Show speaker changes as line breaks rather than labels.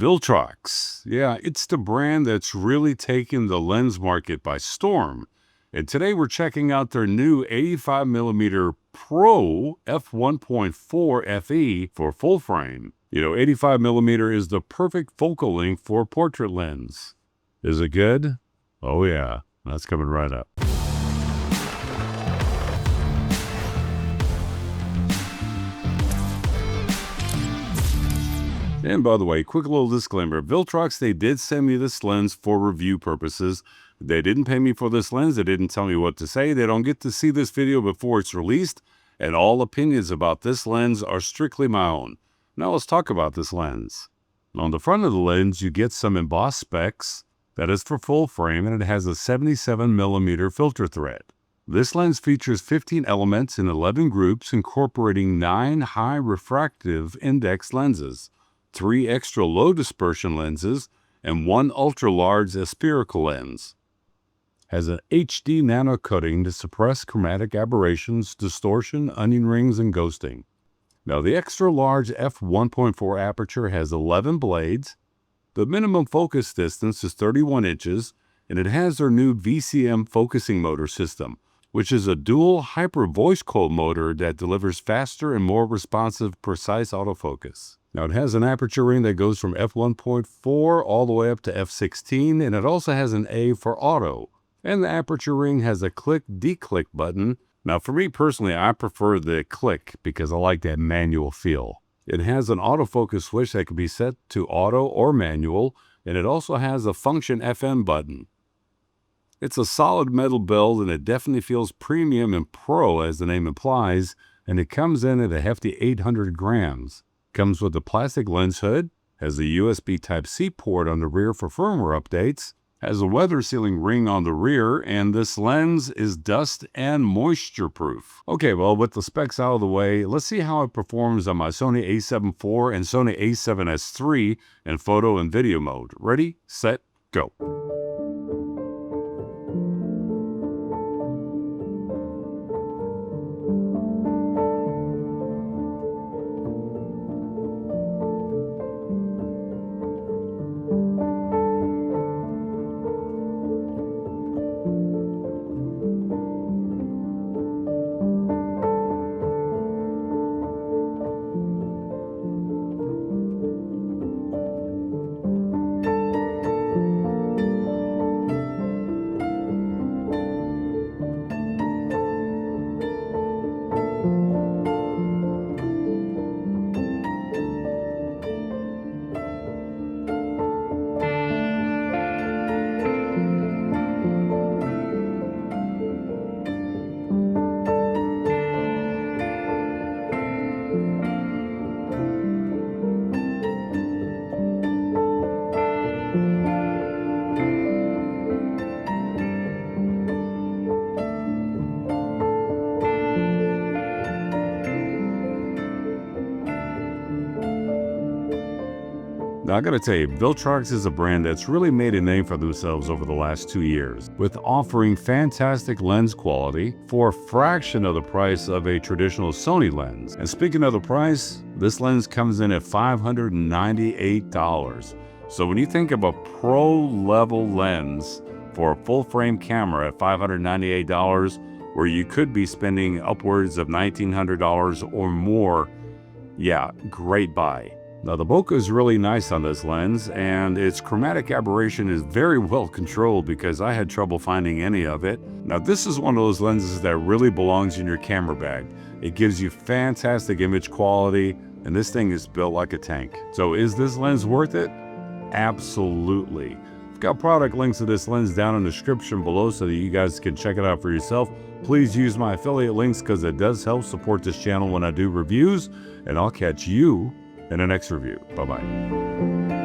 Viltrox. Yeah, it's the brand that's really taken the lens market by storm. And today we're checking out their new 85mm Pro f1.4 FE for full frame. 85mm is the perfect focal length for portrait lens. Is it good? Oh yeah, that's coming right up. And by the way, quick little disclaimer, Viltrox, they did send me this lens for review purposes. They didn't pay me for this lens. They didn't tell me what to say. They don't get to see this video before it's released. And all opinions about this lens are strictly my own. Now let's talk about this lens. On the front of the lens, you get some embossed specs. That is for full frame, and it has a 77mm filter thread. This lens features 15 elements in 11 groups, incorporating 9 high refractive index lenses, 3 extra low dispersion lenses, and 1 ultra-large spherical lens. Has an HD nano coating to suppress chromatic aberrations, distortion, onion rings, and ghosting. Now the extra large f1.4 aperture has 11 blades. The minimum focus distance is 31 inches, and it has their new VCM focusing motor system, which is a dual hyper voice coil motor that delivers faster and more responsive, precise autofocus. Now it has an aperture ring that goes from f1.4 all the way up to f16, and it also has an A for auto. And the aperture ring has a click-declick button. Now for me personally, I prefer the click because I like that manual feel. It has an autofocus switch that can be set to auto or manual, and it also has a function FM button. It's a solid metal build, and it definitely feels premium and pro as the name implies, and it comes in at a hefty 800 grams. Comes with a plastic lens hood, has a USB Type-C port on the rear for firmware updates, has a weather sealing ring on the rear, and this lens is dust and moisture proof. Okay, well, with the specs out of the way, let's see how it performs on my Sony a7 IV and Sony a7S III in photo and video mode. Ready, set, go. Now, I gotta tell you, Viltrox is a brand that's really made a name for themselves over the last 2 years, with offering fantastic lens quality for a fraction of the price of a traditional Sony lens. And speaking of the price, this lens comes in at $598. So when you think of a pro-level lens for a full-frame camera at $598, where you could be spending upwards of $1,900 or more, yeah, great buy. Now the bokeh is really nice on this lens, and its chromatic aberration is very well controlled because I had trouble finding any of it. Now this is one of those lenses that really belongs in your camera bag. It gives you fantastic image quality, and this thing is built like a tank. So is this lens worth it? Absolutely. I've got product links to this lens down in the description below so that you guys can check it out for yourself. Please use my affiliate links because it does help support this channel when I do reviews, and I'll catch you in the next review. Bye-bye.